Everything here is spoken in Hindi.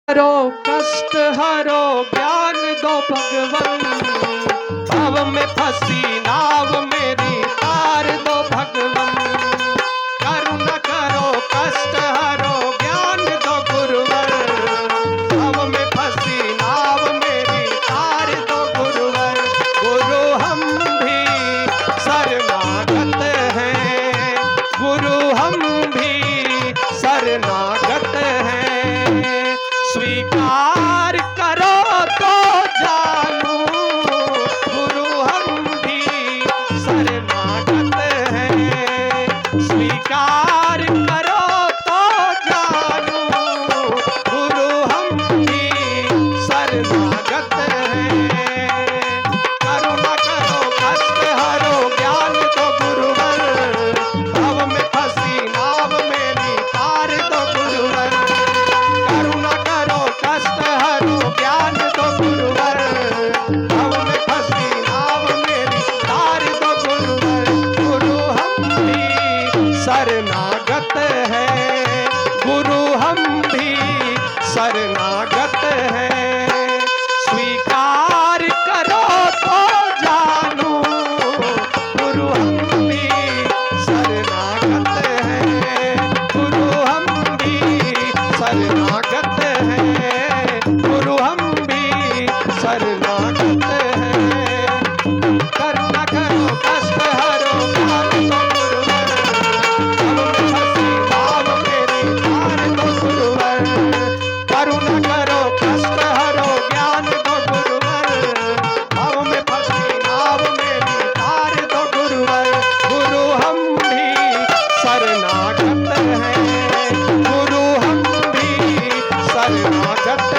हरो कष्ट हरो ज्ञान दो भगवन, भव में फंसी नाव मेरी तार दो भगवन। करुणा करो कष्ट हरो ज्ञान दो गुरुवर, भव में फंसी नाव मेरी तार दो गुरुवर। गुरु हम भी शरणागत हैं, गुरु हम भी शरणागत हैं। स्वीकार करो तो जानू, गुरु हम भी शरणागत हैं। स्वीकार करो तो जानू, गुरु हम भी शरणागत हैं। करुणा करो कष्ट हरो ज्ञान दो गुरुवर, भव में फंसी नाव मेरी तार दो गुरुवर। करुणा करो कष्ट हरो ज्ञान दो गुरुवर, भव में फंसी नाव मेरी तार दो गुरुवर। गुरु हम भी शरणागत हैं, गुरु हम भी शरणागत हैं। स्वीकार करो तो जानू, गुरु हम भी शरणागत हैं, गुरु हम भी शरणागत हैं, गुरु हम भी शरणागत हैं। करुणा करो कष्ट हरो ज्ञान दो गुरुवर, भव में फंसी नाव मेरी तार दो गुरुवर। करुणा करो कष्ट हरो ज्ञान दो गुरुवर, भव में फंसी नाव मेरी तार दो गुरुवर। गुरु हम भी शरणागत हैं, गुरु हम भी शरणागत